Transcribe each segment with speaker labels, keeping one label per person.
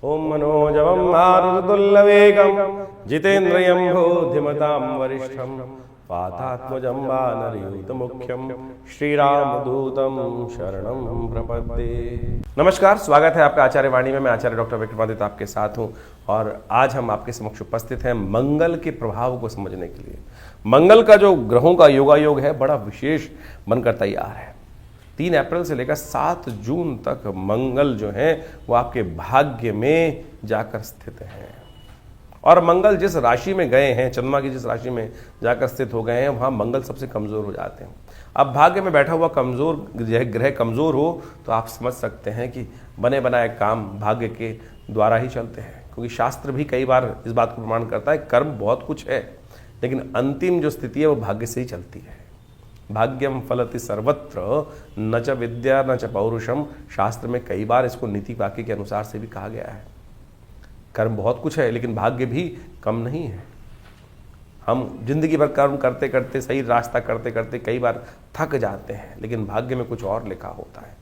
Speaker 1: ओम मनोजवं मारुततुल्यवेगं जितेन्द्रियं बुद्धिमतां वरिष्ठं वातात्मजं वानरयूथमुख्यं श्रीरामदूतं शरणं प्रपद्ये। नमस्कार, स्वागत है आपका आचार्य वाणी में। मैं आचार्य डॉक्टर विक्रमादित्य आपके साथ हूं और आज हम आपके समक्ष उपस्थित हैं मंगल के प्रभाव को समझने के लिए। मंगल का जो ग्रहों का योगायोग है बड़ा विशेष बनकर तैयार है। 3 अप्रैल से लेकर 7 जून तक मंगल जो है वो आपके भाग्य में जाकर स्थित है और मंगल जिस राशि में गए हैं, चंद्रमा की जिस राशि में जाकर स्थित हो गए हैं, वहाँ मंगल सबसे कमज़ोर हो जाते हैं। अब भाग्य में बैठा हुआ कमज़ोर ग्रह कमज़ोर हो तो आप समझ सकते हैं कि बने बनाए काम भाग्य के द्वारा ही चलते हैं, क्योंकि शास्त्र भी कई बार इस बात को प्रमाण करता है कर्म बहुत कुछ है लेकिन अंतिम जो स्थिति है वो भाग्य से ही चलती है। भाग्यम फलति सर्वत्र न च विद्या न च पौरुषम, शास्त्र में कई बार इसको नीति वाक्य के अनुसार से भी कहा गया है। कर्म बहुत कुछ है लेकिन भाग्य भी कम नहीं है। हम जिंदगी भर कर्म करते करते, सही रास्ता करते करते कई बार थक जाते हैं, लेकिन भाग्य में कुछ और लिखा होता है।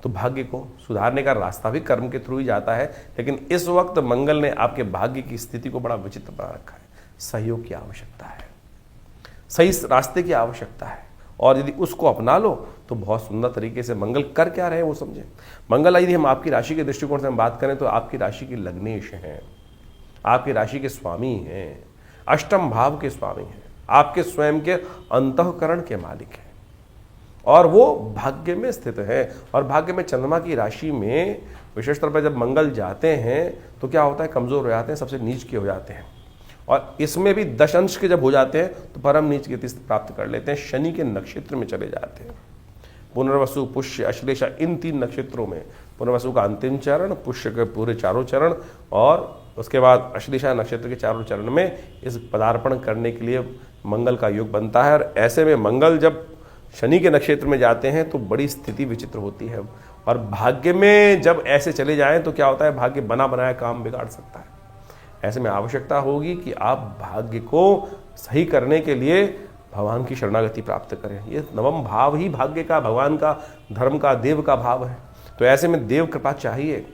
Speaker 1: तो भाग्य को सुधारने का रास्ता भी कर्म के थ्रू ही जाता है, लेकिन इस वक्त मंगल ने आपके भाग्य की स्थिति को बड़ा विचित्र बना रखा है। सहयोग की आवश्यकता है, सही रास्ते की आवश्यकता है, और यदि उसको अपना लो तो बहुत सुंदर तरीके से मंगल कर क्या रहे हैं वो समझें। मंगल यदि हम आपकी राशि के दृष्टिकोण से हम बात करें तो आपकी राशि की लग्नेश हैं, आपकी राशि के स्वामी हैं, अष्टम भाव के स्वामी हैं, आपके स्वयं के अंतःकरण के मालिक हैं और वो भाग्य में स्थित है। और भाग्य में चंद्रमा की राशि में विशेष तौर पर जब मंगल जाते हैं तो क्या होता है, कमजोर हो जाते हैं, सबसे नीच के हो जाते हैं। और इसमें भी 10 अंश के जब हो जाते हैं तो परम नीच गति प्राप्त कर लेते हैं, शनि के नक्षत्र में चले जाते हैं। पुनर्वसु, पुष्य, अश्लेषा, इन 3 नक्षत्रों में पुनर्वसु का अंतिम चरण, पुष्य के पूरे 4 चरण और उसके बाद अश्लेषा नक्षत्र के 4 चरण में इस पदार्पण करने के लिए मंगल का योग बनता है। और ऐसे में मंगल जब शनि के नक्षत्र में जाते हैं तो बड़ी स्थिति विचित्र होती है। और भाग्य में जब ऐसे चले जाएं तो क्या होता है, भाग्य बना बनाया काम बिगाड़ सकता है। ऐसे में आवश्यकता होगी कि आप भाग्य को सही करने के लिए भगवान की शरणागति प्राप्त करें। ये नवम भाव ही भाग्य का, भगवान का, धर्म का, देव का भाव है। तो ऐसे में देव कृपा चाहिए।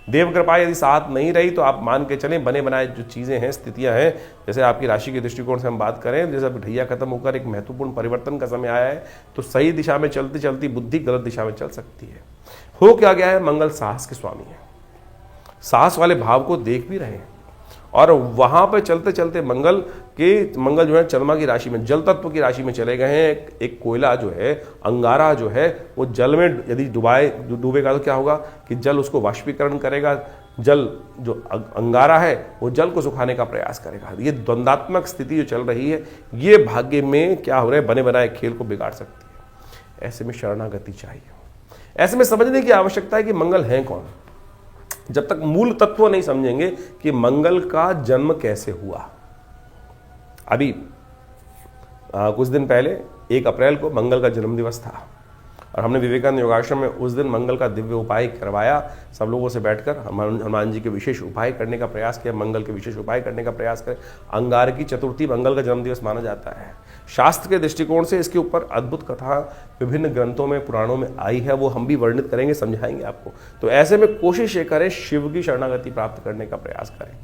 Speaker 1: देव कृपा यदि साथ नहीं रही तो आप मान के चलें बने बनाए जो चीज़ें हैं, स्थितियां हैं, जैसे आपकी राशि के दृष्टिकोण से हम बात करें, जैसे ढैया खत्म होकर एक महत्वपूर्ण परिवर्तन का समय आया है तो सही दिशा में चलती चलती बुद्धि गलत दिशा में चल सकती है। हो क्या गया है, मंगल साहस के स्वामी है, साहस वाले भाव को देख भी रहे हैं और वहां पर चलते चलते मंगल जो है चंद्रमा की राशि में, जल तत्व की राशि में चले गए हैं। एक कोयला जो है, अंगारा जो है, वो जल में यदि डूबेगा तो क्या होगा कि जल उसको वाष्पीकरण करेगा, जल जो अंगारा है वो जल को सुखाने का प्रयास करेगा। ये द्वंद्वात्मक स्थिति जो चल रही है ये भाग्य में क्या हो रहा है, बने बनाए खेल को बिगाड़ सकती है। ऐसे में शरणागति चाहिए। ऐसे में समझने की आवश्यकता है कि मंगल है कौन। जब तक मूल तत्व नहीं समझेंगे कि मंगल का जन्म कैसे हुआ। अभी कुछ दिन पहले 1 अप्रैल को मंगल का जन्म दिवस था और हमने विवेकानंद योगाश्रम में उस दिन मंगल का दिव्य उपाय करवाया। सब लोगों से बैठकर हनुमान जी के विशेष उपाय करने का प्रयास किया, मंगल के विशेष उपाय करने का प्रयास करें। अंगारकी चतुर्थी मंगल का जन्म दिवस माना जाता है। शास्त्र के दृष्टिकोण से इसके ऊपर अद्भुत कथा विभिन्न ग्रंथों में, पुराणों में आई है, वो हम भी वर्णित करेंगे, समझाएंगे आपको। तो ऐसे में कोशिश ये करें शिव की शरणागति प्राप्त करने का प्रयास करें,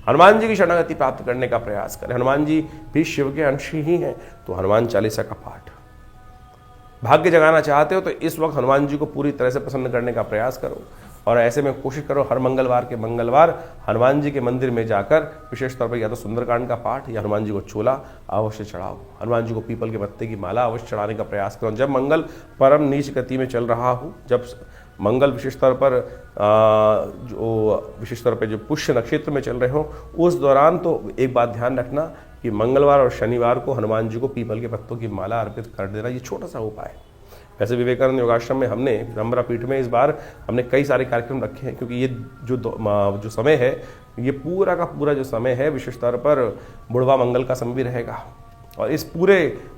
Speaker 1: हनुमान जी की शरणागति प्राप्त करने का प्रयास करें। हनुमान जी भी शिव के अंश ही हैं, तो हनुमान चालीसा का पाठ। भाग्य जगाना चाहते हो तो इस वक्त हनुमान जी को पूरी तरह से प्रसन्न करने का प्रयास करो और ऐसे में कोशिश करो हर मंगलवार के मंगलवार हनुमान जी के मंदिर में जाकर विशेष तौर पर या तो सुंदरकांड का पाठ या हनुमान जी को चोला अवश्य चढ़ाओ, हनुमान जी को पीपल के पत्ते की माला अवश्य चढ़ाने का प्रयास करो। जब मंगल परम नीच गति में चल रहा हो, जब मंगल विशेष तौर पर जो पुष्य नक्षत्र में चल रहे हो, उस दौरान तो एक बात ध्यान रखना कि मंगलवार और शनिवार को हनुमान जी को पीपल के पत्तों की माला अर्पित कर देना। ये छोटा सा उपाय है। वैसे विवेकानंद योगाश्रम में हमने रमरा पीठ में इस बार हमने कई सारे कार्यक्रम रखे हैं, क्योंकि ये जो समय है, ये पूरा का पूरा जो समय है विशेष तौर पर बुढ़वा मंगल का समय भी रहेगा और इस पूरे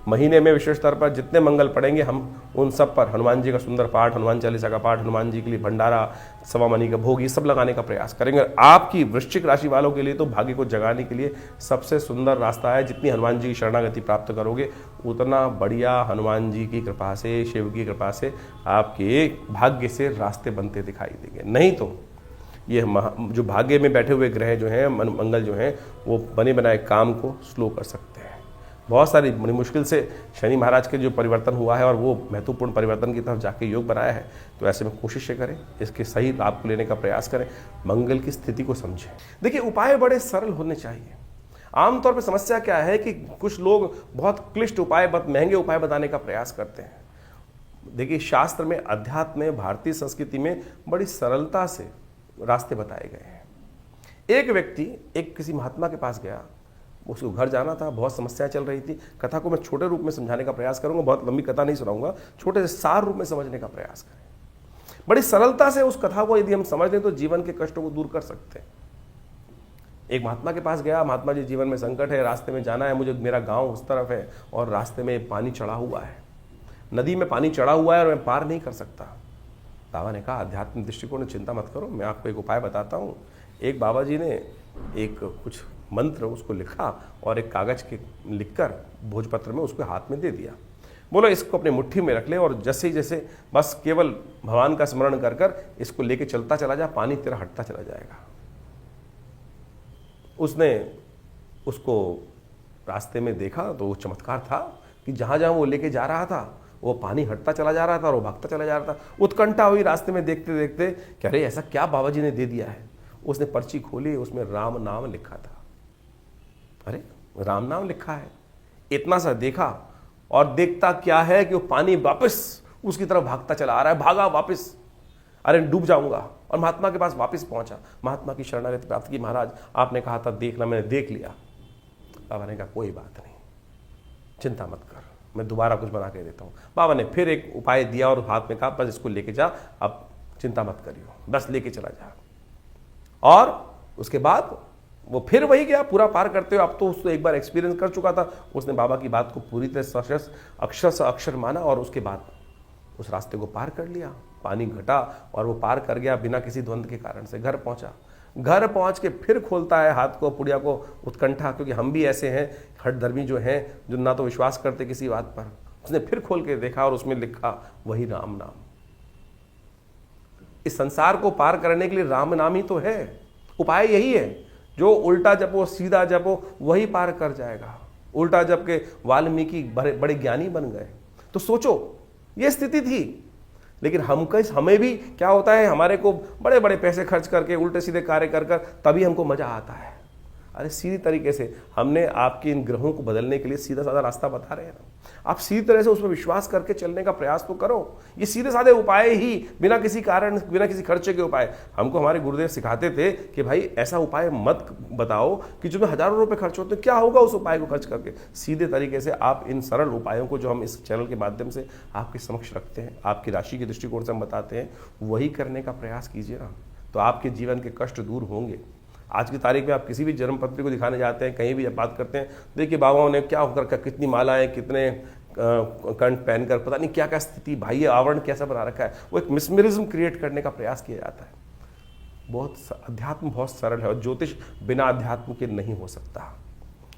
Speaker 1: महीने में विशेष तौर पर जितने मंगल पड़ेंगे हम उन सब पर हनुमान जी का सुंदर पाठ, हनुमान चालीसा का पाठ, हनुमान जी के लिए भंडारा, सवा मनी का भोग, ये सब लगाने का प्रयास करेंगे। आपकी वृश्चिक राशि वालों के लिए तो भाग्य को जगाने के लिए सबसे सुंदर रास्ता है। जितनी हनुमान जी की शरणागति प्राप्त करोगे उतना बढ़िया हनुमान जी की कृपा से, शिव की कृपा से आपके भाग्य से रास्ते बनते दिखाई देंगे। नहीं तो ये जो भाग्य में बैठे हुए ग्रह जो हैं, मंगल जो हैं, वो बने बनाए काम को स्लो कर सकते हैं। बहुत सारी बड़ी मुश्किल से शनि महाराज के जो परिवर्तन हुआ है और वो महत्वपूर्ण परिवर्तन की तरफ जाके योग बनाया है, तो ऐसे में कोशिशें करें, इसके सही लाभ को लेने का प्रयास करें, मंगल की स्थिति को समझें। देखिए, उपाय बड़े सरल होने चाहिए। आमतौर पर समस्या क्या है कि कुछ लोग बहुत क्लिष्ट उपाय, बहुत महंगे उपाय बताने का प्रयास करते हैं। देखिए, शास्त्र में, अध्यात्म में, भारतीय संस्कृति में बड़ी सरलता से रास्ते बताए गए हैं। एक व्यक्ति एक किसी महात्मा के पास गया, उसको घर जाना था, बहुत समस्याएं चल रही थी। कथा को मैं छोटे रूप में समझाने का प्रयास करूंगा, बहुत लंबी कथा नहीं सुनाऊंगा, छोटे से सार रूप में समझने का प्रयास करें। बड़ी सरलता से उस कथा को यदि हम समझ लें तो जीवन के कष्टों को दूर कर सकते हैं। एक महात्मा के पास गया, महात्मा जी, जीवन में संकट है, रास्ते में जाना है मुझे, मेरा गांव उस तरफ है और रास्ते में पानी चढ़ा हुआ है, नदी में पानी चढ़ा हुआ है और मैं पार नहीं कर सकता। बाबा ने कहा, आध्यात्मिक दृष्टिकोण में चिंता मत करो, मैं आपको एक उपाय बताता हूँ। एक बाबा जी ने एक कुछ मंत्र उसको लिखा और एक कागज के लिखकर भोजपत्र में उसको हाथ में दे दिया। बोलो, इसको अपने मुट्ठी में रख ले और जैसे ही जैसे बस केवल भगवान का स्मरण कर कर इसको लेके चलता चला जा, पानी तेरा हटता चला जाएगा। उसने उसको रास्ते में देखा तो वो चमत्कार था कि जहां जहां वो लेके जा रहा था वो पानी हटता चला जा रहा था और वो भागता चला जा रहा था। उत्कंठा हुई रास्ते में देखते देखते, कह रहे ऐसा क्या बाबा जी ने दे दिया है। उसने पर्ची खोली, उसमें राम नाम लिखा था। अरे, राम नाम लिखा है। इतना सा देखा और देखता क्या है कि वो पानी वापस उसकी तरफ भागता चला आ रहा है। भागा वापस, अरे डूब जाऊंगा, और महात्मा के पास वापस पहुंचा। महात्मा की शरणागति प्राप्त की। महाराज, आपने कहा था देखना, मैंने देख लिया। बाबा ने कहा, कोई बात नहीं, चिंता मत कर, मैं दोबारा कुछ बना के देता हूँ। बाबा ने फिर एक उपाय दिया और हाथ में कहा, बस इसको लेके जा, अब चिंता मत करियो, बस लेके चला जा। और उसके बाद वो फिर वही गया पूरा पार करते हुए। अब तो उसको एक बार एक्सपीरियंस कर चुका था। उसने बाबा की बात को पूरी तरह अक्षर से अक्षर माना और उसके बाद उस रास्ते को पार कर लिया। पानी घटा और वो पार कर गया बिना किसी द्वंद के कारण से। घर पहुंचा, घर पहुंच के फिर खोलता है हाथ को, पुड़िया को, उत्कंठा, क्योंकि हम भी ऐसे हैं हठधर्मी जो हैं, जो ना तो विश्वास करते किसी बात पर। उसने फिर खोल के देखा और उसमें लिखा वही राम नाम। इस संसार को पार करने के लिए राम नाम ही तो है। उपाय यही है, जो उल्टा जपो सीधा जपो वही पार कर जाएगा। उल्टा जप के वाल्मीकि बड़े ज्ञानी बन गए। तो सोचो, ये स्थिति थी। लेकिन हमें भी क्या होता है, हमारे को बड़े बड़े पैसे खर्च करके उल्टे सीधे कार्य कर कर तभी हमको मजा आता है। अरे सीधी तरीके से हमने आपके इन ग्रहों को बदलने के लिए सीधा साधा रास्ता बता रहे हैं ना, आप सीधी तरह से उसमें विश्वास करके चलने का प्रयास तो करो। ये सीधे साधे उपाय ही, बिना किसी कारण, बिना किसी खर्चे के उपाय। हमको हमारे गुरुदेव सिखाते थे कि भाई ऐसा उपाय मत बताओ कि जिसमें हजारों रुपए खर्च होते, क्या होगा उस उपाय को खर्च करके। सीधे तरीके से आप इन सरल उपायों को जो हम इस चैनल के माध्यम से आपके समक्ष रखते हैं, आपकी राशि के दृष्टिकोण से हम बताते हैं, वही करने का प्रयास कीजिए ना, तो आपके जीवन के कष्ट दूर होंगे। आज की तारीख में आप किसी भी जन्म पत्री को दिखाने जाते हैं, कहीं भी जब बात करते हैं, देखिए बाबाओं ने क्या होकर, कितनी मालाएं, कितने कंठ पहनकर, पता नहीं क्या क्या स्थिति, बाह्य आवरण कैसा बना रखा है। वो एक मिसमरिज्म क्रिएट करने का प्रयास किया जाता है। बहुत अध्यात्म बहुत सरल है और ज्योतिष बिना अध्यात्म के नहीं हो सकता।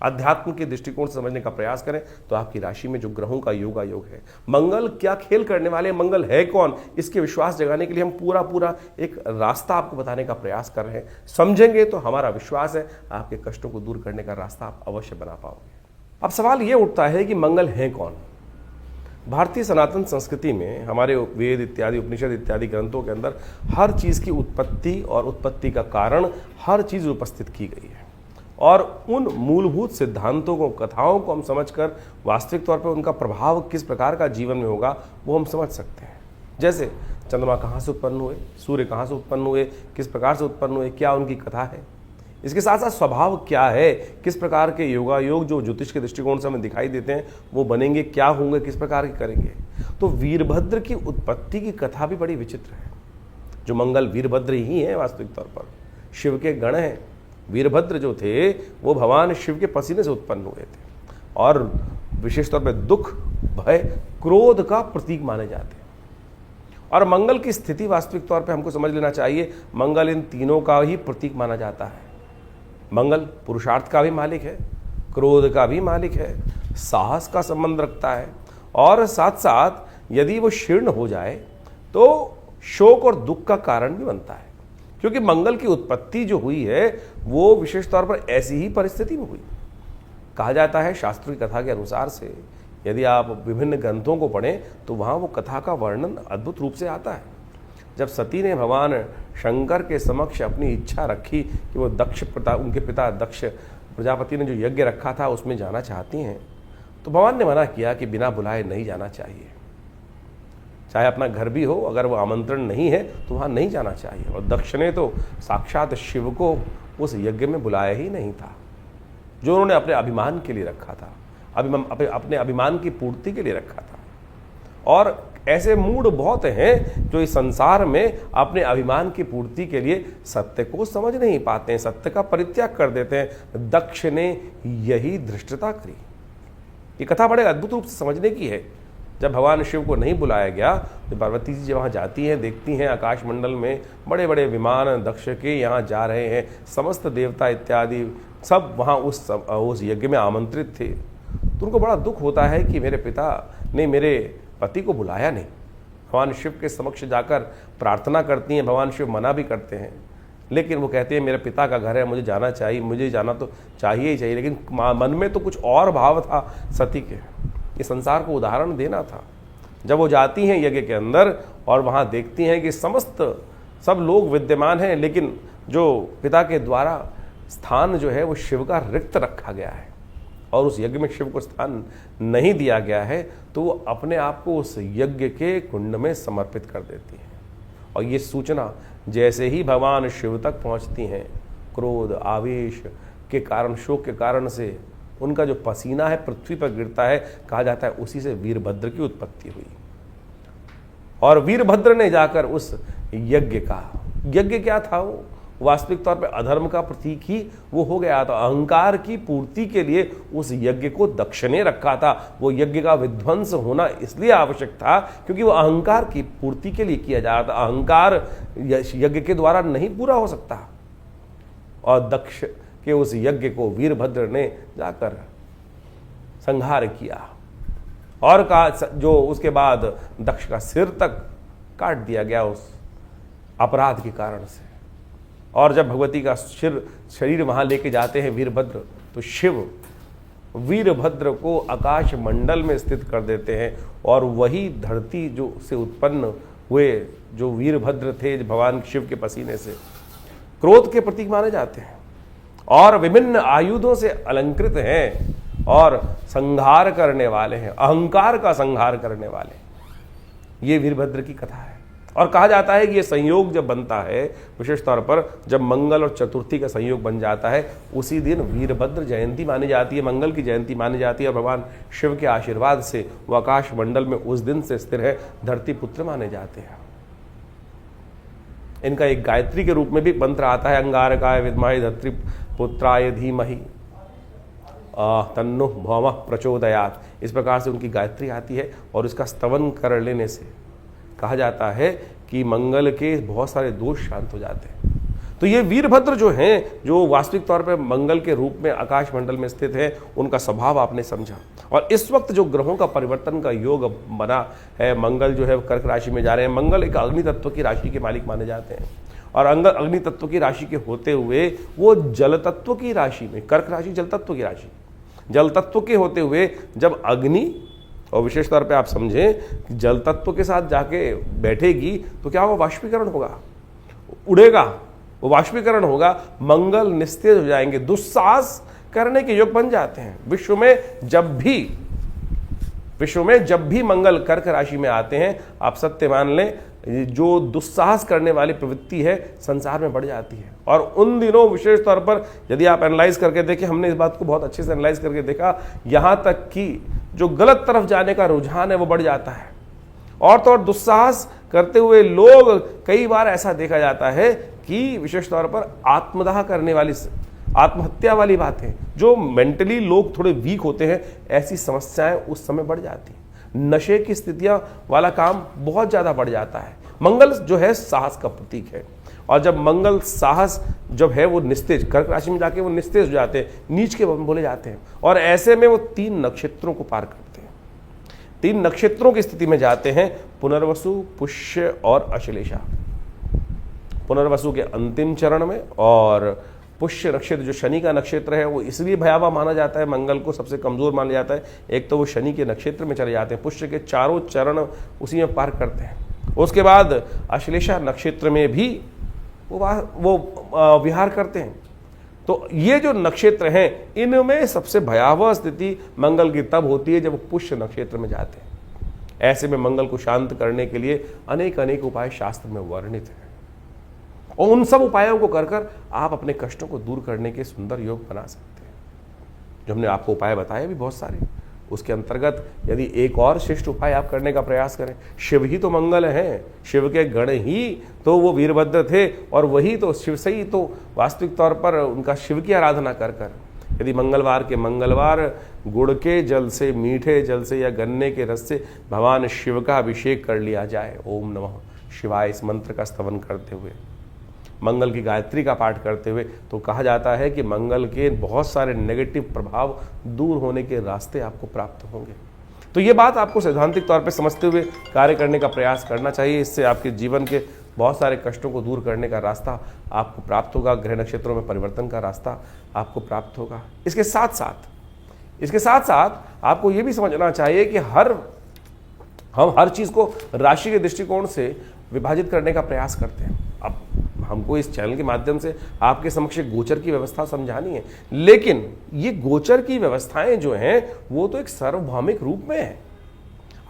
Speaker 1: अध्यात्म के दृष्टिकोण से समझने का प्रयास करें तो आपकी राशि में जो ग्रहों का योग है, मंगल क्या खेल करने वाले, मंगल है कौन, इसके विश्वास जगाने के लिए हम पूरा एक रास्ता आपको बताने का प्रयास कर रहे हैं। समझेंगे तो हमारा विश्वास है आपके कष्टों को दूर करने का रास्ता आप अवश्य बना पाओगे। अब सवाल ये उठता है कि मंगल है कौन। भारतीय सनातन संस्कृति में हमारे वेद इत्यादि, उपनिषद इत्यादि ग्रंथों के अंदर हर चीज की उत्पत्ति और उत्पत्ति का कारण, हर चीज उपस्थित की गई है। और उन मूलभूत सिद्धांतों को, कथाओं को हम समझकर वास्तविक तौर पर उनका प्रभाव किस प्रकार का जीवन में होगा वो हम समझ सकते हैं। जैसे चंद्रमा कहाँ से उत्पन्न हुए, सूर्य कहाँ से उत्पन्न हुए, किस प्रकार से उत्पन्न हुए, क्या उनकी कथा है, इसके साथ साथ स्वभाव क्या है, किस प्रकार के योगायोग जो ज्योतिष के दृष्टिकोण से हमें दिखाई देते हैं वो बनेंगे, क्या होंगे, किस प्रकार के करेंगे। तो वीरभद्र की उत्पत्ति की कथा भी बड़ी विचित्र है। जो मंगल वीरभद्र ही है वास्तविक तौर पर, शिव के गण हैं। वीरभद्र जो थे वो भगवान शिव के पसीने से उत्पन्न हुए थे और विशेष तौर पर दुख, भय, क्रोध का प्रतीक माने जाते हैं। और मंगल की स्थिति वास्तविक तौर पे हमको समझ लेना चाहिए, मंगल इन तीनों का ही प्रतीक माना जाता है। मंगल पुरुषार्थ का भी मालिक है, क्रोध का भी मालिक है, साहस का संबंध रखता है, और साथ साथ यदि वो शीर्ण हो जाए तो शोक और दुख का कारण भी बनता है। क्योंकि मंगल की उत्पत्ति जो हुई है वो विशेष तौर पर ऐसी ही परिस्थिति में हुई। कहा जाता है शास्त्रीय कथा के अनुसार से, यदि आप विभिन्न ग्रंथों को पढ़ें तो वहाँ वो कथा का वर्णन अद्भुत रूप से आता है। जब सती ने भगवान शंकर के समक्ष अपनी इच्छा रखी कि वो उनके पिता दक्ष प्रजापति ने जो यज्ञ रखा था उसमें जाना चाहती हैं, तो भगवान ने मना किया कि बिना बुलाए नहीं जाना चाहिए। चाहे अपना घर भी हो, अगर वो आमंत्रण नहीं है तो वहाँ नहीं जाना चाहिए। और दक्ष ने तो साक्षात शिव को उस यज्ञ में बुलाया ही नहीं था, जो उन्होंने अपने अभिमान के लिए रखा था, अपने अभिमान की पूर्ति के लिए रखा था। और ऐसे मूड बहुत हैं जो इस संसार में अपने अभिमान की पूर्ति के लिए सत्य को समझ नहीं पाते हैं, सत्य का परित्याग कर देते हैं। दक्ष ने यही धृष्टता करी। ये कथा बड़े अद्भुत रूप से समझने की है। जब भगवान शिव को नहीं बुलाया गया तो पार्वती जी वहाँ जाती हैं, देखती हैं आकाश मंडल में बड़े बड़े विमान दक्ष के यहाँ जा रहे हैं, समस्त देवता इत्यादि सब वहाँ उस यज्ञ में आमंत्रित थे। तो उनको बड़ा दुख होता है कि मेरे पिता ने मेरे पति को बुलाया नहीं। भगवान शिव के समक्ष जाकर प्रार्थना करती हैं, भगवान शिव मना भी करते हैं, लेकिन वो कहते हैं मेरे पिता का घर है, मुझे जाना चाहिए, मुझे जाना तो चाहिए ही चाहिए। लेकिन मन में तो कुछ और भाव था सती के, ये संसार को उदाहरण देना था। जब वो जाती हैं यज्ञ के अंदर और वहाँ देखती हैं कि सब लोग विद्यमान हैं, लेकिन जो पिता के द्वारा स्थान जो है वो शिव का रिक्त रखा गया है और उस यज्ञ में शिव को स्थान नहीं दिया गया है, तो वो अपने आप को उस यज्ञ के कुंड में समर्पित कर देती हैं। और ये सूचना जैसे ही भगवान शिव तक पहुंचती हैं, क्रोध आवेश के कारण, शोक के कारण से उनका जो पसीना है पृथ्वी पर गिरता है, कहा जाता है उसी से वीरभद्र की उत्पत्ति हुई। और वीरभद्र ने जाकर उस यज्ञ क्या था, वो वास्तविक तौर पे अधर्म का प्रतीक ही वो हो गया था। अहंकार की पूर्ति के लिए उस यज्ञ को दक्ष ने रखा था। वो यज्ञ का विध्वंस होना इसलिए आवश्यक था क्योंकि वो अहंकार की पूर्ति के लिए किया जा रहा था। अहंकार यज्ञ के द्वारा नहीं पूरा हो सकता। और दक्ष के उस यज्ञ को वीरभद्र ने जाकर संहार किया और जो उसके बाद दक्ष का सिर तक काट दिया गया उस अपराध के कारण से। और जब भगवती का शरीर वहां लेके जाते हैं वीरभद्र, तो शिव वीरभद्र को आकाश मंडल में स्थित कर देते हैं और वही धरती जो से उत्पन्न हुए जो वीरभद्र थे भगवान शिव के पसीने से, क्रोध के प्रतीक माने जाते हैं और विभिन्न आयुधों से अलंकृत हैं और संहार करने वाले हैं, अहंकार का संहार करने वाले। ये वीरभद्र की कथा है। और कहा जाता है कि ये संयोग जब बनता है, विशेष तौर पर जब मंगल और चतुर्थी का संयोग बन जाता है, उसी दिन वीरभद्र जयंती मानी जाती है, मंगल की जयंती मानी जाती है। और भगवान शिव के आशीर्वाद से वो आकाश मंडल में उस दिन से स्थिर है, धरती पुत्र माने जाते हैं। इनका एक गायत्री के रूप में भी मंत्र आता है, अंगारकाय विद्महे धरती पुत्राय धीमहि तन्नो भौमः प्रचोदयात्। इस प्रकार से उनकी गायत्री आती है और इसका स्तवन कर लेने से कहा जाता है कि मंगल के बहुत सारे दोष शांत हो जाते हैं। तो ये वीरभद्र जो हैं, जो वास्तविक तौर पर मंगल के रूप में आकाश मंडल में स्थित है, उनका स्वभाव आपने समझा। और इस वक्त जो ग्रहों का परिवर्तन का योग बना है, मंगल जो है कर्क राशि में जा रहे हैं। मंगल एक अग्नि तत्व की राशि के मालिक माने जाते हैं और अग्नि तत्व की राशि के होते हुए वो जल तत्व की राशि में, कर्क राशि जल तत्व की राशि, जल तत्व के होते हुए जब अग्नि, और विशेष तौर पे आप समझें कि जल तत्व के साथ जाके बैठेगी तो क्या होगा, वाष्पीकरण होगा, उड़ेगा, वो वाष्पीकरण होगा, मंगल निस्तेज हो जाएंगे, दुस्साहस करने के योग बन जाते हैं। विश्व में जब भी मंगल कर्क राशि में आते हैं, आप सत्य मान लें, जो दुस्साहस करने वाली प्रवृत्ति है संसार में बढ़ जाती है। और उन दिनों विशेष तौर पर यदि आप एनालाइज करके देखें, हमने इस बात को बहुत अच्छे से एनालाइज करके देखा, यहाँ तक कि जो गलत तरफ जाने का रुझान है वो बढ़ जाता है। और तो और दुस्साहस करते हुए लोग, कई बार ऐसा देखा जाता है कि विशेष तौर पर आत्मदाह करने वाली, आत्महत्या वाली बातें, जो मेंटली लोग थोड़े वीक होते हैं, ऐसी समस्याएं उस समय बढ़ जाती हैं। नशे की स्थितियां वाला काम बहुत ज्यादा बढ़ जाता है। मंगल जो है साहस का प्रतीक है, और जब मंगल साहस जब है वो निस्तेज, कर्क राशि में जाके वो निस्तेज हो जाते हैं, नीच के बोले जाते हैं, और ऐसे में वो 3 नक्षत्रों को पार करते हैं। 3 नक्षत्रों की स्थिति में जाते हैं, पुनर्वसु, पुष्य और अश्लेषा। पुनर्वसु के अंतिम चरण में। और पुष्य नक्षत्र जो शनि का नक्षत्र है वो इसलिए भयावह माना जाता है, मंगल को सबसे कमजोर माना जाता है। एक तो वो शनि के नक्षत्र में चले जाते हैं, पुष्य के चारों चरण उसी में पार करते हैं। उसके बाद अश्लेषा नक्षत्र में भी वो विहार करते हैं। तो ये जो नक्षत्र हैं इनमें सबसे भयावह स्थिति मंगल की तब होती है जब वो पुष्य नक्षत्र में जाते हैं। ऐसे में मंगल को शांत करने के लिए अनेक अनेक उपाय शास्त्र में वर्णित हैं, और उन सब उपायों को कर कर आप अपने कष्टों को दूर करने के सुंदर योग बना सकते हैं। जो हमने आपको उपाय बताए भी बहुत सारे, उसके अंतर्गत यदि एक और श्रेष्ठ उपाय आप करने का प्रयास करें, शिव ही तो मंगल हैं, शिव के गण ही तो वो वीरभद्र थे, और वही तो शिव से ही तो वास्तविक तौर पर उनका शिव की आराधना कर कर यदि मंगलवार के मंगलवार गुड़ के जल से, मीठे जल से या गन्ने के रस से भगवान शिव का अभिषेक कर लिया जाए, ओम नमः शिवाय इस मंत्र का स्तवन करते हुए, मंगल की गायत्री का पाठ करते हुए, तो कहा जाता है कि मंगल के बहुत सारे नेगेटिव प्रभाव दूर होने के रास्ते आपको प्राप्त होंगे। तो ये बात आपको सैद्धांतिक तौर पे समझते हुए कार्य करने का प्रयास करना चाहिए। इससे आपके जीवन के बहुत सारे कष्टों को दूर करने का रास्ता आपको प्राप्त होगा, ग्रह नक्षत्रों में परिवर्तन का रास्ता आपको प्राप्त होगा। इसके साथ साथ आपको ये भी समझना चाहिए कि हम हर चीज़ को राशि के दृष्टिकोण से विभाजित करने का प्रयास करते हैं। अब हमको इस चैनल के माध्यम से आपके समक्ष गोचर की व्यवस्था समझानी है, लेकिन ये गोचर की व्यवस्थाएं जो हैं वो तो एक सार्वभौमिक रूप में है।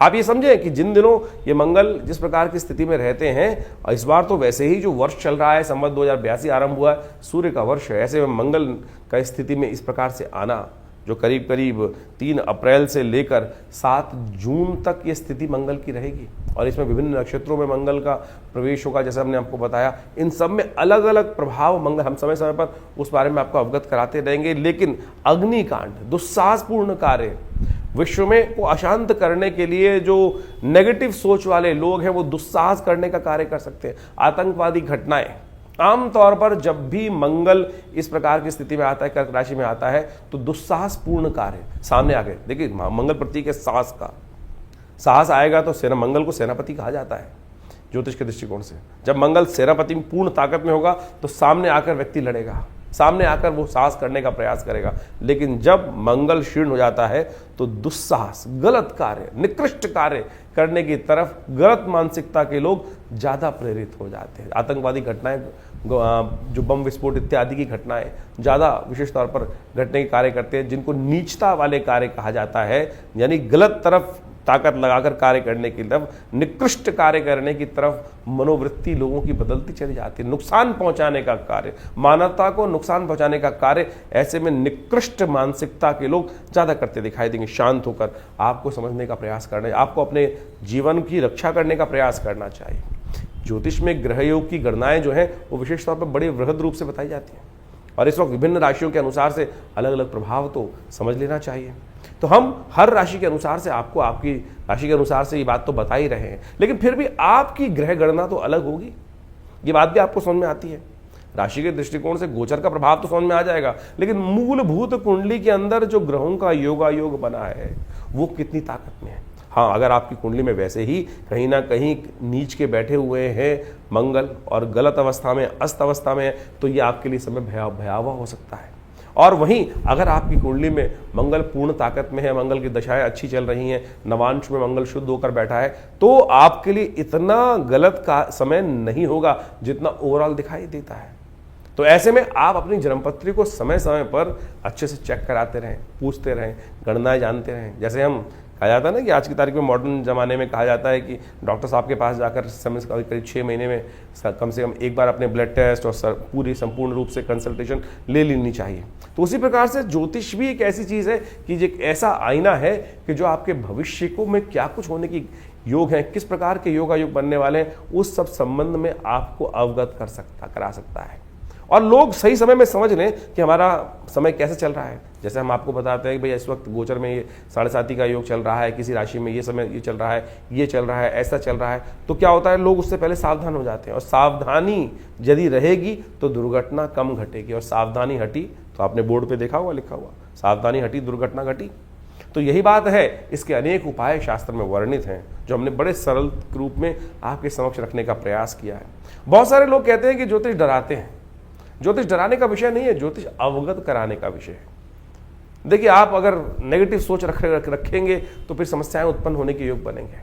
Speaker 1: आप ये समझें कि जिन दिनों ये मंगल जिस प्रकार की स्थिति में रहते हैं, इस बार तो वैसे ही जो वर्ष चल रहा है संवत 2082 आरंभ हुआ है, सूर्य का वर्ष है, ऐसे में मंगल का स्थिति में इस प्रकार से आना जो करीब करीब 3 अप्रैल से लेकर 7 जून तक ये स्थिति मंगल की रहेगी, और इसमें विभिन्न नक्षत्रों में मंगल का प्रवेश होगा। जैसे हमने आपको बताया, इन सब में अलग अलग प्रभाव मंगल, हम समय समय पर उस बारे में आपको अवगत कराते रहेंगे। लेकिन अग्निकांड, दुस्साहसपूर्ण कार्य, विश्व में को अशांत करने के लिए जो नेगेटिव सोच वाले लोग हैं वो दुस्साहस करने का कार्य कर सकते हैं। आतंकवादी घटनाएं, आमतौर पर जब भी मंगल इस प्रकार की स्थिति में आता है, कर्क राशि में आता है, तो दुस्साहसपूर्ण कार्य सामने आ गए। देखिए, मंगल प्रतीक है साहस का, साहस आएगा तो मंगल को सेनापति कहा जाता है ज्योतिष के दृष्टिकोण से। जब मंगल सेनापति पूर्ण ताकत में होगा तो सामने आकर व्यक्ति लड़ेगा, सामने आकर वो साहस करने का प्रयास करेगा। लेकिन जब मंगल क्षीण हो जाता है तो दुस्साहस, गलत कार्य, निकृष्ट कार्य करने की तरफ गलत मानसिकता के लोग ज्यादा प्रेरित हो जाते हैं। आतंकवादी घटनाएं, जो बम विस्फोट इत्यादि की घटनाएं ज्यादा विशेष तौर पर घटने के कार्य करते हैं, जिनको नीचता वाले कार्य कहा जाता है, यानी गलत तरफ ताकत लगाकर कार्य करने की तरफ, निकृष्ट कार्य करने की तरफ मनोवृत्ति लोगों की बदलती चली जाती है। नुकसान पहुंचाने का कार्य, मानवता को नुकसान पहुंचाने का कार्य ऐसे में निकृष्ट मानसिकता के लोग ज्यादा करते दिखाई देंगे। शांत होकर आपको समझने का प्रयास करना है, आपको अपने जीवन की रक्षा करने का प्रयास करना चाहिए। ज्योतिष में ग्रह योग की गणनाएं जो है वो विशेष तौर पर बड़े वृहद रूप से बताई जाती हैं, और इस वक्त विभिन्न राशियों के अनुसार से अलग अलग प्रभाव तो समझ लेना चाहिए। तो हम हर राशि के अनुसार से आपको आपकी राशि के अनुसार से ये बात तो बता ही रहे हैं, लेकिन फिर भी आपकी ग्रह गणना तो अलग होगी, ये बात भी आपको समझ में आती है। राशि के दृष्टिकोण से गोचर का प्रभाव तो समझ में आ जाएगा, लेकिन मूलभूत कुंडली के अंदर जो ग्रहों का योगायोग बना है वो कितनी ताकत में है। हाँ, अगर आपकी कुंडली में वैसे ही कहीं ना कहीं नीच के बैठे हुए हैं मंगल और गलत अवस्था में, अस्त अवस्था में है, तो ये आपके लिए समय भयावह हो सकता है। और वहीं अगर आपकी कुंडली में मंगल पूर्ण ताकत में है, मंगल की दशाएं अच्छी चल रही हैं, नवांश में मंगल शुद्ध होकर बैठा है, तो आपके लिए इतना गलत का समय नहीं होगा जितना ओवरऑल दिखाई देता है। तो ऐसे में आप अपनी जन्मपत्री को समय समय पर अच्छे से चेक कराते रहें, पूछते रहें, गणनाएं जानते रहें। जैसे हम कहा जाता है ना कि आज की तारीख में मॉडर्न ज़माने में कहा जाता है कि डॉक्टर साहब के पास जाकर समय करीब 6 महीने में कम से कम एक बार अपने ब्लड टेस्ट और पूरी संपूर्ण रूप से कंसल्टेशन ले लेनी चाहिए। तो उसी प्रकार से ज्योतिष भी एक ऐसी चीज़ है कि एक ऐसा आईना है कि जो आपके भविष्य को में क्या कुछ होने की योग है, किस प्रकार के योगायोग बनने वाले हैं, उस सब संबंध में आपको अवगत करा सकता है। और लोग सही समय में समझ लें कि हमारा समय कैसे चल रहा है। जैसे हम आपको बताते हैं कि भाई इस वक्त गोचर में ये 7.5 का योग चल रहा है, किसी राशि में ये समय ये चल रहा है, ये चल रहा है, ऐसा चल रहा है, तो क्या होता है, लोग उससे पहले सावधान हो जाते हैं। और सावधानी यदि रहेगी तो दुर्घटना कम घटेगी, और सावधानी हटी तो आपने बोर्ड पे देखा हुआ लिखा हुआ, सावधानी हटी दुर्घटना घटी। तो यही बात है, इसके अनेक उपाय शास्त्र में वर्णित हैं जो हमने बड़े सरल रूप में आपके समक्ष रखने का प्रयास किया है। बहुत सारे लोग कहते हैं कि ज्योतिष डराते हैं। ज्योतिष डराने का विषय नहीं है, ज्योतिष अवगत कराने का विषय है। देखिए, आप अगर नेगेटिव सोच रखेंगे तो फिर समस्याएं उत्पन्न होने के योग बनेंगे।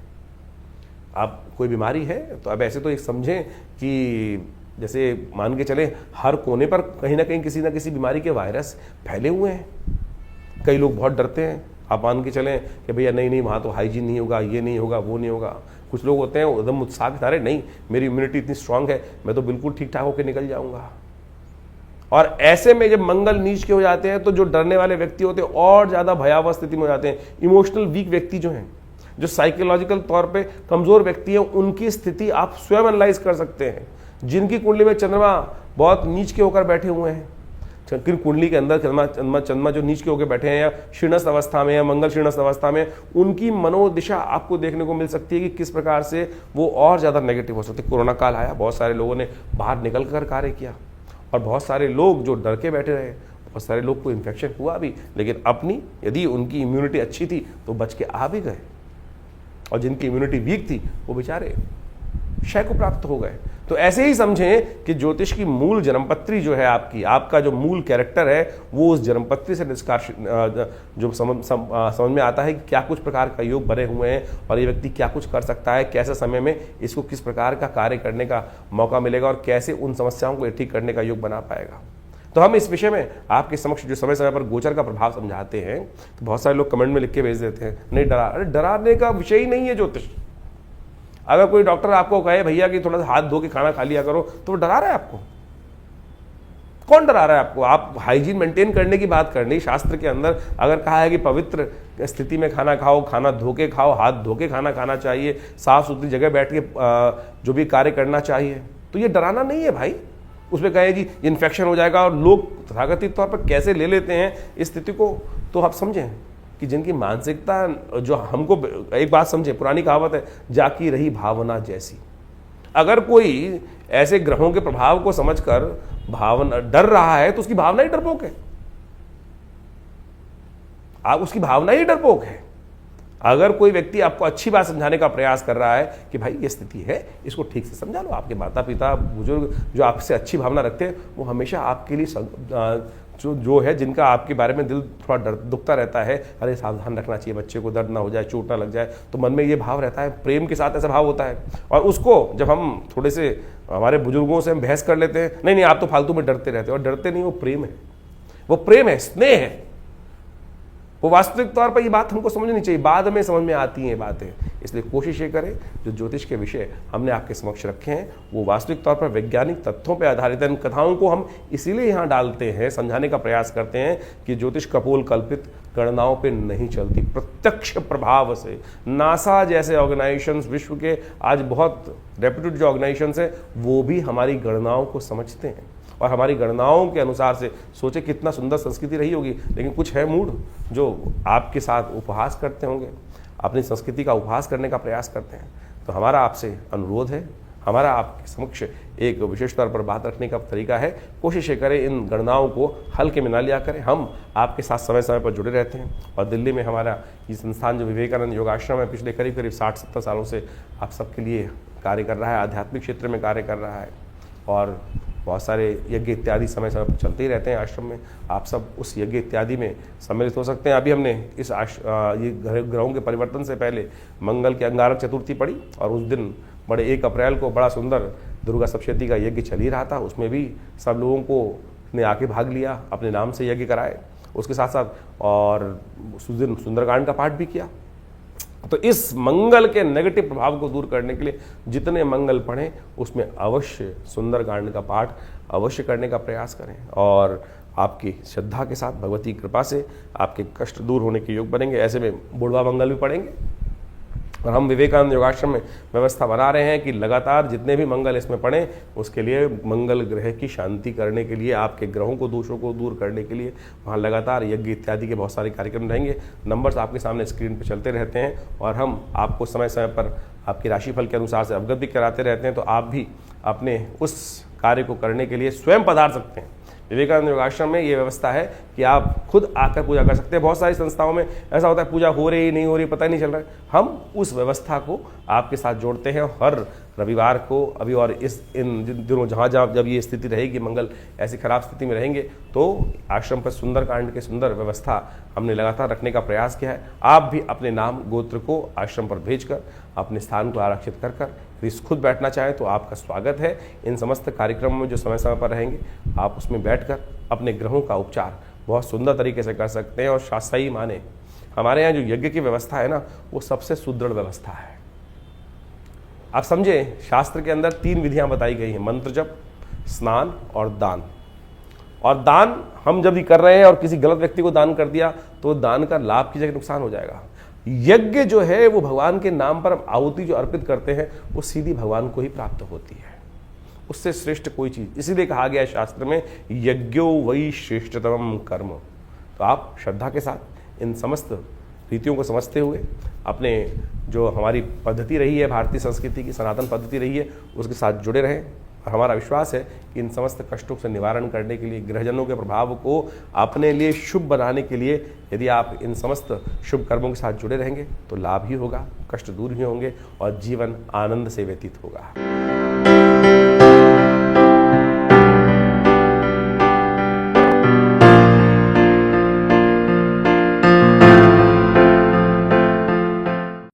Speaker 1: आप कोई बीमारी है तो अब ऐसे तो एक समझें कि जैसे मान के चले हर कोने पर कहीं ना कहीं किसी ना किसी बीमारी के वायरस फैले हुए हैं। कई लोग बहुत डरते हैं। आप मान के चलें कि भैया नहीं वहाँ तो हाइजीन नहीं होगा, ये नहीं होगा, वो नहीं होगा। कुछ लोग होते हैं एकदम उत्साह के तारे, नहीं मेरी इम्यूनिटी इतनी स्ट्रांग है, मैं तो बिल्कुल ठीक ठाक होकर निकल जाऊंगा। और ऐसे में जब मंगल नीच के हो जाते हैं तो जो डरने वाले व्यक्ति होते हैं और ज़्यादा भयावह स्थिति में हो जाते हैं। इमोशनल वीक व्यक्ति जो हैं, जो साइकोलॉजिकल तौर पे कमज़ोर व्यक्ति हैं, उनकी स्थिति आप स्वयं एनालाइज कर सकते हैं। जिनकी कुंडली में चंद्रमा बहुत नीच के होकर बैठे हुए हैं, कुंडली के अंदर चंद्रमा जो नीच के होकर बैठे हैं या शीर्णस्थ अवस्था में या मंगल शीर्णस्थ अवस्था में, उनकी मनोदिशा आपको देखने को मिल सकती है कि किस प्रकार से वो और ज़्यादा नेगेटिव हो सकती है। कोरोना काल आया, बहुत सारे लोगों ने बाहर निकल कर कार्य किया और बहुत सारे लोग जो डर के बैठे रहे, बहुत सारे लोग को इन्फेक्शन हुआ भी, लेकिन अपनी यदि उनकी इम्यूनिटी अच्छी थी तो बच के आ भी गए, और जिनकी इम्यूनिटी वीक थी वो बेचारे क्षय को प्राप्त हो गए। तो ऐसे ही समझें कि ज्योतिष की मूल जन्मपत्री जो है आपका जो मूल कैरेक्टर है, वो उस जन्मपत्री से निष्कार्ष जो समझ में आता है कि क्या कुछ प्रकार का योग बने हुए हैं और ये व्यक्ति क्या कुछ कर सकता है, कैसे समय में इसको किस प्रकार का कार्य करने का मौका मिलेगा और कैसे उन समस्याओं को ठीक करने का योग बना पाएगा। तो हम इस विषय में आपके समक्ष जो समय समय पर गोचर का प्रभाव समझाते हैं, तो बहुत सारे लोग कमेंट में लिख के भेज देते हैं, नहीं डरा। अरे डराने का विषय ही नहीं है ज्योतिष। अगर कोई डॉक्टर आपको कहे भैया कि थोड़ा सा हाथ धो के खाना खा लिया करो, तो वो डरा रहा है आपको? कौन डरा रहा है आपको? आप हाइजीन मेंटेन करने की बात करनी। शास्त्र के अंदर अगर कहा है कि पवित्र स्थिति में खाना खाओ, खाना धो के खाओ, हाथ धो के खाना खाना चाहिए, साफ सुथरी जगह बैठ के जो भी कार्य करना चाहिए, तो ये डराना नहीं है भाई। उसमें कहे जी इन्फेक्शन हो जाएगा, और लोग तथाकथित तौर पर कैसे ले लेते हैं इस स्थिति को, तो आप समझें कि जिनकी मानसिकता जो हमको, एक बात समझे, पुरानी कहावत है, जाकी रही भावना जैसी। अगर कोई ऐसे ग्रहों के प्रभाव को समझकर भावना डर रहा है तो उसकी भावना ही डरपोक है। आप उसकी भावना ही डरपोक है। अगर कोई व्यक्ति आपको अच्छी बात समझाने का प्रयास कर रहा है कि भाई ये स्थिति है, इसको ठीक से समझा लो, आपके माता पिता बुजुर्ग जो आपसे अच्छी भावना रखते हैं वो हमेशा आपके लिए जो है, जिनका आपके बारे में दिल थोड़ा दुखता रहता है, अरे सावधान रखना चाहिए, बच्चे को दर्द ना हो जाए, चोट ना लग जाए, तो मन में ये भाव रहता है, प्रेम के साथ ऐसा भाव होता है। और उसको जब हम थोड़े से हमारे बुजुर्गों से हम बहस कर लेते हैं, नहीं आप तो फालतू में डरते रहते हो, और डरते नहीं, वो प्रेम है, वो प्रेम है, स्नेह है। वो वास्तविक तौर पर ये बात हमको समझनी चाहिए, बाद में समझ में आती हैं बातें। इसलिए कोशिश ये करें, जो ज्योतिष के विषय हमने आपके समक्ष रखे हैं वो वास्तविक तौर पर वैज्ञानिक तथ्यों पर आधारित है। इन कथाओं को हम इसीलिए यहाँ डालते हैं, समझाने का प्रयास करते हैं कि ज्योतिष कपोल कल्पित गणनाओं पे नहीं चलती, प्रत्यक्ष प्रभाव से। नासा जैसे ऑर्गेनाइजेशंस, विश्व के आज बहुत रेप्यूटेड जो ऑर्गेनाइजेशंस हैं, वो भी हमारी गणनाओं को समझते हैं और हमारी गणनाओं के अनुसार से सोचे कितना सुंदर संस्कृति रही होगी। लेकिन कुछ है मूड जो आपके साथ उपहास करते होंगे, अपनी संस्कृति का उपहास करने का प्रयास करते हैं। तो हमारा आपसे अनुरोध है, हमारा आपके समक्ष एक विशेष तौर पर बात रखने का तरीका है, कोशिश करें इन गणनाओं को हल्के में ना लिया करें। हम आपके साथ समय समय पर जुड़े रहते हैं, और दिल्ली में हमारा ये संस्थान जो विवेकानंद योगाश्रम है, पिछले करीब 60-70 सालों से आप सबके लिए कार्य कर रहा है, आध्यात्मिक क्षेत्र में कार्य कर रहा है, और बहुत सारे यज्ञ इत्यादि समय समय पर चलते ही रहते हैं आश्रम में। आप सब उस यज्ञ इत्यादि में सम्मिलित हो सकते हैं। अभी हमने इस ये ग्रहों के परिवर्तन से पहले मंगल की अंगारक चतुर्थी पड़ी, और उस दिन बड़े 1 अप्रैल को बड़ा सुंदर दुर्गा सप्तशती का यज्ञ चल ही रहा था। उसमें भी सब लोगों को ने आके भाग लिया, अपने नाम से यज्ञ कराए, उसके साथ साथ और उस दिन सुंदरकांड का पाठ भी किया। तो इस मंगल के नेगेटिव प्रभाव को दूर करने के लिए जितने मंगल पढ़ें उसमें अवश्य सुंदरकांड का पाठ अवश्य करने का प्रयास करें, और आपकी श्रद्धा के साथ भगवती कृपा से आपके कष्ट दूर होने के योग बनेंगे। ऐसे में बुढ़वा मंगल भी पढ़ेंगे, और हम विवेकानंद योगाश्रम में व्यवस्था बना रहे हैं कि लगातार जितने भी मंगल इसमें पढ़ें, उसके लिए मंगल ग्रह की शांति करने के लिए, आपके ग्रहों को दोषों को दूर करने के लिए वहाँ लगातार यज्ञ इत्यादि के बहुत सारे कार्यक्रम रहेंगे। नंबर्स आपके सामने स्क्रीन पर चलते रहते हैं, और हम आपको समय समय पर आपके राशिफल के अनुसार से अवगत भी कराते रहते हैं। तो आप भी अपने उस कार्य को करने के लिए स्वयं पधार सकते हैं, विवेकानंद योगाश्रम में ये व्यवस्था है कि आप खुद आकर पूजा कर सकते हैं। बहुत सारी संस्थाओं में ऐसा होता है पूजा हो रही नहीं हो रही पता ही नहीं चल रहा है। हम उस व्यवस्था को आपके साथ जोड़ते हैं। हर रविवार को अभी और इन दिनों जहाँ जब ये स्थिति रहेगी, मंगल ऐसी खराब स्थिति में रहेंगे, तो आश्रम पर सुंदरकांड की सुंदर व्यवस्था हमने लगातार रखने का प्रयास किया है। आप भी अपने नाम गोत्र को आश्रम पर भेजकर अपने स्थान को आरक्षित कर यदि खुद बैठना चाहें तो आपका स्वागत है। इन समस्त कार्यक्रमों में जो समय समय पर रहेंगे आप उसमें बैठकर अपने ग्रहों का उपचार बहुत सुंदर तरीके से कर सकते हैं। और शास्त्री माने हमारे यहाँ जो यज्ञ की व्यवस्था है ना, वो सबसे सुदृढ़ व्यवस्था है। आप समझे, शास्त्र के अंदर 3 विधियां बताई गई हैं, मंत्र जप, स्नान और दान। और दान हम जब भी कर रहे हैं और किसी गलत व्यक्ति को दान कर दिया तो दान का लाभ की जगह नुकसान हो जाएगा। यज्ञ जो है वो भगवान के नाम पर आहुति जो अर्पित करते हैं वो सीधी भगवान को ही प्राप्त होती है, उससे श्रेष्ठ कोई चीज। इसीलिए कहा गया है शास्त्र में, यज्ञो वै श्रेष्ठतम कर्म। तो आप श्रद्धा के साथ इन समस्त रीतियों को समझते हुए अपने जो हमारी पद्धति रही है, भारतीय संस्कृति की सनातन पद्धति रही है, उसके साथ जुड़े रहें। और हमारा विश्वास है कि इन समस्त कष्टों से निवारण करने के लिए, ग्रहजनों के प्रभाव को अपने लिए शुभ बनाने के लिए यदि आप इन समस्त शुभ कर्मों के साथ जुड़े रहेंगे तो लाभ ही होगा, कष्ट दूर ही होंगे और जीवन आनंद से व्यतीत होगा।